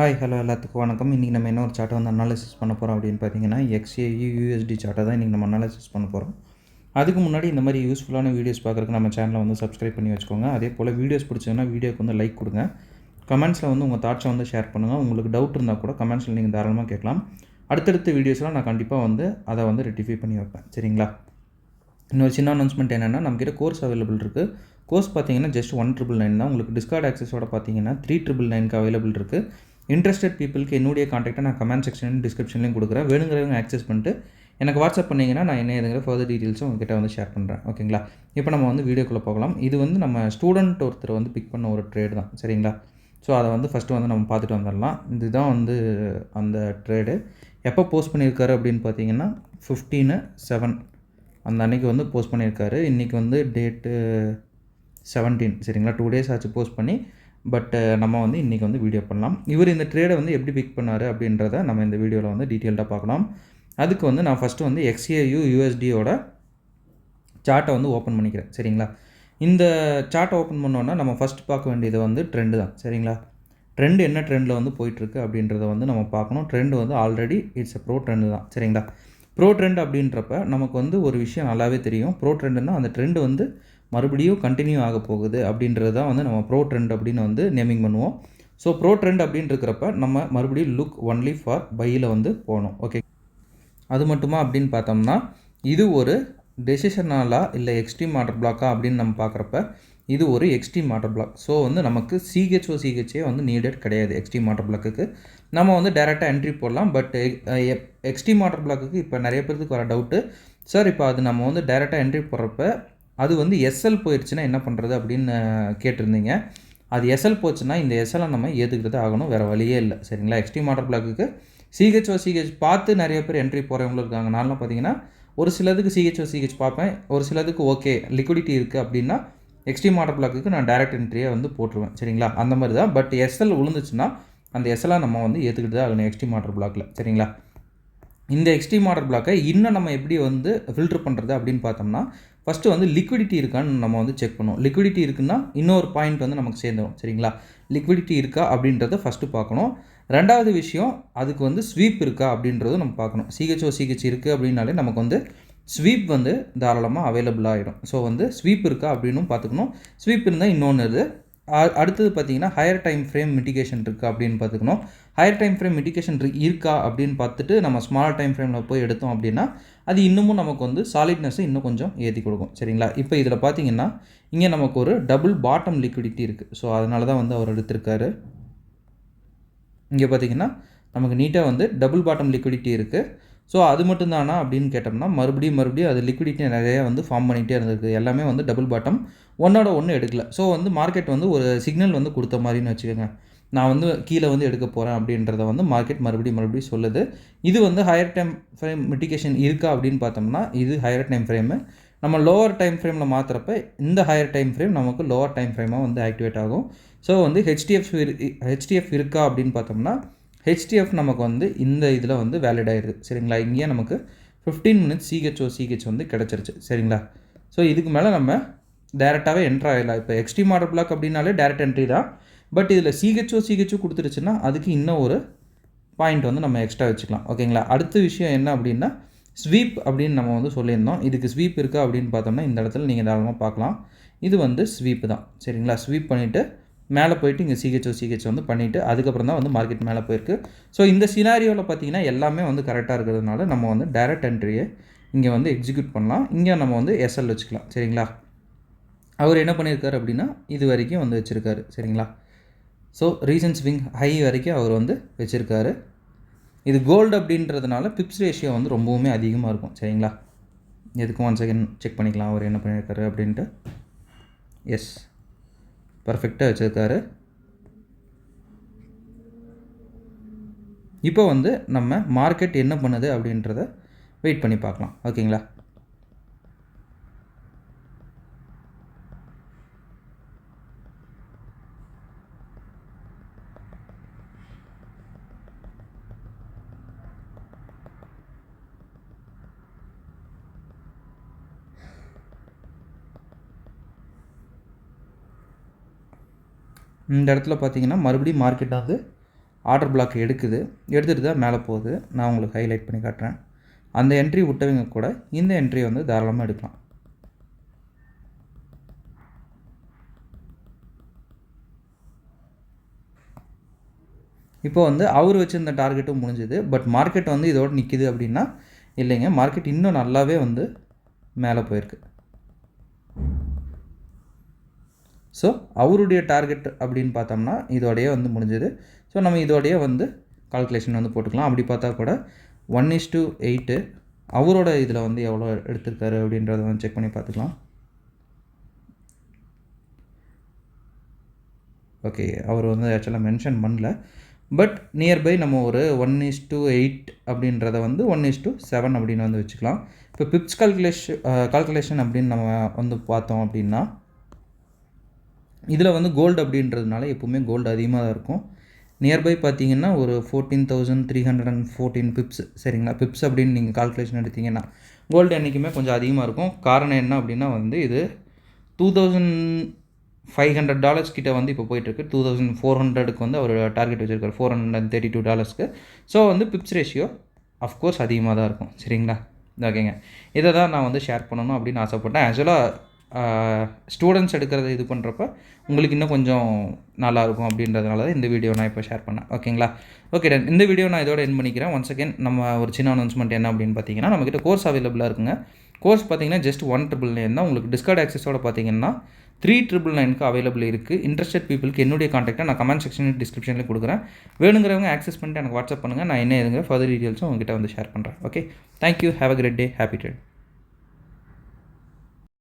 Hi hello எல்லாத்துக்கும் வணக்கம். இன்றைக்கி நம்ம என்ன ஒரு சார்ட்டை வந்து அனாலிசிஸ் பண்ண போகிறோம் அப்படின்னு பார்த்தீங்கன்னா XAU USD சார்ட்டை தான் இன்றைக்கி நம்ம அனாலிசிஸ் பண்ண போகிறோம். அதுக்கு முன்னாடி இந்த மாதிரி யூஸ்ஃபுல்லான வீடியோஸ் பார்க்குறதுக்கு நம்ம சேனலை வந்து சப்ஸ்கிரைப் பண்ணி வச்சுக்கோங்க. அதே போல் வீடியோஸ் பிடிச்சதுன்னா வீடியோக்கு வந்து லைக் கொடுங்க. கமெண்ட்ஸில் வந்து உங்கள் தாட்ஸை வந்து ஷேர் பண்ணுங்கள். உங்களுக்கு டவுட் இருந்தால் கூட கமெண்ட்ஸில் நீங்கள் தாராளமாக கேட்கலாம். அடுத்தடுத்த வீடியோஸ்லாம் நான் கண்டிப்பாக வந்து அதை வந்து ரெக்டிஃபை பண்ணி வைப்பேன். சரிங்களா? இன்னொரு சின்ன அனௌன்ஸ்மெண்ட் என்னென்னா, நம்மக்கிட்ட கோர்ஸ் அவைலபிள் இருக்குது. கோர்ஸ் பார்த்தீங்கன்னா ஜஸ்ட் 1,999 தான். உங்களுக்கு டிஸ்கார்ட் ஆக்சஸோட பார்த்தீங்கன்னா 3,999க்கு அவைலபிள் இருக்குது. இன்ட்ரெஸ்டட் பீப்புளுக்கு என்னுடைய காண்டாக்டை நான் கமெண்ட் செக்ஷன் டிஸ்கிரிப்ஷன்லையும் கொடுக்குறேன். வேணுங்கிறவங்க ஆக்சஸ் பண்ணிட்டு எனக்கு வாட்ஸ்அப் பண்ணிங்கன்னா நான் என்ன ஏதுங்கிற ஃபர்தர் டீட்டெயில்ஸும் உங்ககிட்ட வந்து ஷேர் பண்ணுறேன். ஓகேங்களா? இப்போ நம்ம வந்து வீடியோக்குள்ளே போகலாம். இது வந்து நம்ம ஸ்டூடெண்ட் ஒருத்தர் வந்து பிக் பண்ண ஒரு ட்ரேடு தான். சரிங்களா? ஸோ அதை வந்து ஃபஸ்ட்டு வந்து நம்ம பார்த்துட்டு வந்துடலாம். இதுதான் வந்து அந்த ட்ரேடு. எப்போ போஸ்ட் பண்ணியிருக்காரு அப்படின்னு பார்த்தீங்கன்னா 15/7 அந்த அன்றைக்கி வந்து போஸ்ட் பண்ணியிருக்காரு. இன்றைக்கி வந்து டேட்டு 17. சரிங்களா? 2 டேஸ் ஆச்சு போஸ்ட் பண்ணி. பட் நம்ம வந்து இன்றைக்கி வந்து வீடியோ பண்ணலாம். இவர் இந்த ட்ரேடை வந்து எப்படி பிக் பண்ணார் அப்படின்றத நம்ம இந்த வீடியோவில் வந்து டீட்டெயில்டாக பார்க்கலாம். அதுக்கு வந்து நான் ஃபஸ்ட்டு வந்து XAU USDயோட சார்ட்டை வந்து ஓப்பன் பண்ணிக்கிறேன். சரிங்களா? இந்த சார்ட்டை ஓப்பன் பண்ணோன்னா நம்ம ஃபஸ்ட் பார்க்க வேண்டியது வந்து ட்ரெண்டு தான். சரிங்களா? ட்ரெண்டு என்ன ட்ரெண்டில் வந்து போயிட்டுருக்கு அப்படின்றத வந்து நம்ம பார்க்கணும். ட்ரெண்டு வந்து ஆல்ரெடி இட்ஸ் ப்ரோ ட்ரெண்டு தான். சரிங்களா? ப்ரோ ட்ரெண்ட் அப்படின்றப்ப நமக்கு வந்து ஒரு விஷயம் நல்லாவே தெரியும். ப்ரோ ட்ரெண்டுன்னா அந்த ட்ரெண்டு வந்து மறுபடியும் கண்டினியூ ஆக போகுது அப்படின்றது தான் வந்து நம்ம ப்ரோ ட்ரெண்ட் அப்படின்னு வந்து நேமிங் பண்ணுவோம். ஸோ ப்ரோ ட்ரெண்ட் அப்படின்னு இருக்கிறப்ப நம்ம மறுபடியும் லுக் ஒன்லி ஃபார் பையில் வந்து போகணும். ஓகே, அது மட்டுமா அப்படின்னு பார்த்தோம்னா இது ஒரு டெசிஷனாலா இல்லை எக்ஸ்ட்ரீம் ஆர்டர் பிளாக்கா அப்படின்னு நம்ம பார்க்குறப்ப இது ஒரு எக்ஸ்ட்ரீம் ஆர்டர் பிளாக். ஸோ வந்து நமக்கு சிஹெச்ஏ வந்து நீடட் கிடையாது. எக்ஸ்ட்ரீம் ஆர்டர் பிளாக்குக்கு நம்ம வந்து டேரெக்டாக என்ட்ரி போடலாம். பட் எக்ஸ்ட்ரீம் ஆர்டர் பிளாக்குக்கு இப்போ நிறைய பேருக்கு வர டவுட்டு, சார் இப்போ அது நம்ம வந்து டேரெக்டாக என்ட்ரி போடுறப்ப அது வந்து எஸ்எல் போயிடுச்சுன்னா என்ன பண்ணுறது அப்படின்னு கேட்டிருந்தீங்க. அது எஸ்எல் போச்சுன்னா இந்த எஸ்எல்லை நம்ம ஏற்றுக்கிறது ஆகணும், வேறு வழியே இல்லை. சரிங்களா? எக்ஸ்ட்ரீம் ஆர்டர் பிளாக்குக்கு சிஹெச் பார்த்து நிறைய பேர் என்ட்ரி போகிறவங்களும் இருக்காங்க. நான்லாம் பார்த்தீங்கன்னா ஒரு சிலதுக்கு சிஹெச் பார்ப்பேன், ஒரு சிலதுக்கு ஓகே லிக்விடிட்டி இருக்குது அப்படின்னா எக்ஸ்ட்ரீம் ஆர்டர் பிளாக்குக்கு நான் டைரக்ட் என்ட்ரியை வந்து போட்டுருவேன். சரிங்களா? அந்த மாதிரி தான். பட் எஸ்எல் விழுந்துச்சுன்னா அந்த எஸ்எல்லாம் நம்ம வந்து ஏற்றுக்கிட்டு தான் ஆகணும் எக்ஸ்ட்ரீம் ஆர்டர் பிளாக்கில். சரிங்களா? இந்த எக்ஸ்ட்ரீம் ஆர்டர் பிளாக்கை இன்னும் நம்ம எப்படி வந்து ஃபில்டர் பண்ணுறது அப்படின்னு பார்த்தோம்னா, ஃபஸ்ட்டு வந்து லிக்விடிட்டி இருக்கான்னு நம்ம வந்து செக் பண்ணுவோம். லிக்விடிட்டி இருக்குன்னா இன்னொரு பாயிண்ட் வந்து நமக்கு சேர்ந்துடும். சரிங்களா? லிக்விடிட்டி இருக்கா அப்படின்றத ஃபஸ்ட்டு பார்க்கணும். ரெண்டாவது விஷயம், அதுக்கு வந்து ஸ்வீப் இருக்கா அப்படின்றதும் நம்ம பார்க்கணும். சிஹெச் இருக்குது அப்படின்னாலே நமக்கு வந்து ஸ்வீப் வந்து தாராளமாக அவைலபிள் ஆகிடும். ஸோ வந்து ஸ்வீப் இருக்கா அப்படின்னும் பார்த்துக்கணும். ஸ்வீப் இருந்தால் இன்னொன்று இது. அடுத்தது பார்த்தீங்கன்னா ஹையர் டைம் ஃப்ரேம் மிட்டிகேஷன் இருக்கா அப்படின்னு பார்த்துக்கணும். ஹையர் டைம் ஃப்ரேம் மிட்டிகேஷன் இருக்கா அப்படின்னு பார்த்துட்டு நம்ம ஸ்மால் டைம் ஃப்ரேமில் போய் எடுத்தோம் அப்படின்னா அது இன்னமும் நமக்கு வந்து சாலிட்னஸை இன்னும் கொஞ்சம் ஏற்றி கொடுக்கும். சரிங்களா? இப்போ இதில் பார்த்தீங்கன்னா இங்கே நமக்கு ஒரு டபுள் பாட்டம் லிக்விடிட்டி இருக்குது. ஸோ அதனால தான் வந்து அவர் எடுத்திருக்காரு. இங்கே பார்த்தீங்கன்னா நமக்கு நீட்டாக வந்து டபுள் பாட்டம் லிக்விடிட்டி இருக்குது. ஸோ அது மட்டும் தானா அப்படின்னு கேட்டோம்னா மறுபடியும் அது லிக்விடிட்டி நிறையா வந்து ஃபார்ம் பண்ணிகிட்டே இருந்திருக்கு. எல்லாமே வந்து டபுள் பாட்டம் ஒன்றோட ஒன்று எடுக்கல. ஸோ வந்து மார்க்கெட் வந்து ஒரு சிக்னல் வந்து கொடுத்த மாதிரின்னு வச்சுக்கோங்க. நான் வந்து கீழே வந்து எடுக்க போகிறேன் அப்படின்றத வந்து மார்க்கெட் மறுபடியும் சொல்லுது. இது வந்து ஹையர் டைம் ஃப்ரேம் மிட்டிகேஷன் இருக்கா அப்படின்னு பார்த்தோம்னா இது ஹையர் டைம் ஃப்ரேமு. நம்ம லோவர் டைம் ஃப்ரேமில் மாற்றுறப்ப இந்த ஹையர் டைம் ஃப்ரேம் நமக்கு லோவர் டைம் ஃப்ரேமாக வந்து ஆக்டிவேட் ஆகும். ஸோ வந்து ஹெச்டிஎஃப் இருக்கா அப்படின்னு பார்த்தோம்னா ஹெச்டிஎஃப் நமக்கு வந்து இந்த இதில் வந்து வேலிட் ஆயிடுது. சரிங்களா? இங்கேயே நமக்கு 15 மினிட்ஸ் சிஹெச் வந்து கிடச்சிருச்சு. சரிங்களா? ஸோ இதுக்கு மேலே நம்ம டேரெக்டாகவே என்ட்ரு ஆகிடலாம். இப்போ எக்ஸ்ட்ரீம் ஆர்டர் பிளாக் அப்படின்னாலே டேரெக்ட் என்ட்ரி தான். பட் இதில் சிஹெச் கொடுத்துருச்சுன்னா அதுக்கு இன்னும் ஒரு பாயிண்ட் வந்து நம்ம எக்ஸ்ட்ரா வச்சுக்கலாம். ஓகேங்களா? அடுத்த விஷயம் என்ன அப்படின்னா ஸ்வீப் அப்படின்னு நம்ம வந்து சொல்லியிருந்தோம். இதுக்கு ஸ்வீப் இருக்கா அப்படின்னு பார்த்தோம்னா இந்த இடத்துல நீங்கள் தாராளமாக பார்க்கலாம். இது வந்து ஸ்வீப் தான். சரிங்களா? ஸ்வீப் பண்ணிவிட்டு மேலே போயிட்டு இங்கே சிஹெச் வந்து பண்ணிவிட்டு அதுக்கப்புறம் தான் வந்து மார்க்கெட் மேலே போயிருக்கு. ஸோ இந்த சினாரியோவில் பார்த்தீங்கன்னா எல்லாமே வந்து கரெக்டாக இருக்கிறதுனால நம்ம வந்து டைரக்ட் என்ட்ரியை இங்கே வந்து எக்ஸிக்யூட் பண்ணலாம். இங்கே நம்ம வந்து எஸ்எல் வச்சுக்கலாம். சரிங்களா? அவர் என்ன பண்ணியிருக்காரு அப்படின்னா இது வரைக்கும் வந்து வச்சுருக்காரு. சரிங்களா? ஸோ ரீசன்ட் ஸ்விங் ஹை வரைக்கும் அவர் வந்து வச்சுருக்காரு. இது கோல்டு அப்படின்றதுனால பிப்ஸ் ரேஷியோ வந்து ரொம்பவுமே அதிகமாக இருக்கும். சரிங்களா? எதுக்கும் 1 செகண்ட் செக் பண்ணிக்கலாம் அவர் என்ன பண்ணியிருக்காரு அப்படின்ட்டு. எஸ், பர்ஃபெக்டாக வச்சுருக்காரு. இப்போ வந்து நம்ம மார்க்கெட் என்ன பண்ணுது அப்படின்றத வெயிட் பண்ணி பார்க்கலாம். ஓகேங்களா? இந்த இடத்துல பார்த்தீங்கன்னா மறுபடியும் மார்க்கெட் வந்து ஆர்டர் பிளாக் எடுத்துகிட்டு தான் மேலே போகுது. நான் உங்களுக்கு ஹைலைட் பண்ணி காட்டுறேன். அந்த என்ட்ரி விட்டவங்க கூட இந்த என்ட்ரி வந்து தாராளமாக எடுக்கலாம். இப்போ வந்து அவர் வச்சுருந்த டார்கெட்டும் முடிஞ்சுது. பட் மார்க்கெட் வந்து இதோடு நிற்கிது அப்படின்னா இல்லைங்க, மார்க்கெட் இன்னும் நல்லாவே வந்து மேலே போயிருக்கு. ஸோ அவருடைய டார்கெட் அப்படின்னு பார்த்தோம்னா இதோடையே வந்து முடிஞ்சுது. ஸோ நம்ம இதோடையே வந்து கால்குலேஷன் வந்து போட்டுக்கலாம். அப்படி பார்த்தா கூட 1:8 அவரோட இதில் வந்து எவ்வளோ எடுத்திருக்காரு அப்படின்றத வந்து செக் பண்ணி பார்த்துக்கலாம். ஓகே, அவர் வந்து ஆக்சுவலாக மென்ஷன் பண்ணல. பட் நியர்பை நம்ம ஒரு 1:8 அப்படின்றத வந்து 1:7 அப்படின்னு வந்து வச்சுக்கலாம். இப்போ பிப்ஸ் கால்குலேஷன் அப்படின்னு நம்ம வந்து பார்த்தோம் அப்படின்னா இதில் வந்து கோல்டு அப்படின்றதுனால எப்போவுமே கோல்டு அதிகமாக தான் இருக்கும். நியர்பை பார்த்தீங்கன்னா ஒரு 14,314 பிப்ஸ். சரிங்களா, பிப்ஸ் அப்படின்னு நீங்கள் கால்குலேஷன் எடுத்திங்கன்னா கோல்டு என்றைக்குமே கொஞ்சம் அதிகமாக இருக்கும். காரணம் என்ன அப்படின்னா வந்து இது $2,500 கிட்ட வந்து இப்போ போயிட்டுருக்கு. 2,400க்கு வந்து அவர் டார்கெட் வச்சுருக்காரு, $432. ஸோ வந்து பிப்ஸ் ரேஷியோ அஃப்கோர்ஸ் அதிகமாக தான் இருக்கும். சரிங்களா, ஓகேங்க. இதை தான் நான் வந்து ஷேர் பண்ணணும் அப்படின்னு ஆசைப்பட்டேன். ஆக்சுவலாக ஸ்டூடெண்ட்ஸ் எடுக்கிறத இது பண்ணுறப்ப உங்களுக்கு இன்னும் கொஞ்சம் நல்லாயிருக்கும் அப்படின்றதுனால தான் இந்த வீடியோ நான் இப்போ ஷேர் பண்ணேன். ஓகேங்களா, ஓகே டன். இந்த வீடியோ நான் இதோட எண்ட் பண்ணிக்கிறேன். ஒன்ஸ் அகேன் நம்ம ஒரு சின்ன அனௌன்ஸ்மெண்ட் என்ன அப்படின்னு பார்த்தீங்கன்னா நம்மக்கிட்ட கோர்ஸ் அவைலபிளாக இருக்குங்க. கோர்ஸ் பார்த்தீங்கன்னா ஜஸ்ட் 1,999 தான். உங்களுக்கு டிஸ்கவுண்ட் ஆக்சஸோட பார்த்தீங்கன்னா 3,999க்கு அவைலபிள் இருக்குது. இன்ட்ரெஸ்டட் பீப்புளுக்கு என்னுடைய கான்டாக்ட்டை நான் கமெண்ட் செக்ஷன் டிஸ்கிரிப்ஷனில் கொடுக்குறேன். வேணுங்கிறவங்க ஆக்சஸ் பண்ணிட்டு எனக்கு வாட்ஸ்அப் பண்ணுங்கள். நான் என்ன எதுங்க ஃபர்தர் டீட்டெயில்ஸும் உங்ககிட்ட வந்து ஷேர் பண்ணுறேன். Okay, thank you, have a great day, happy trade.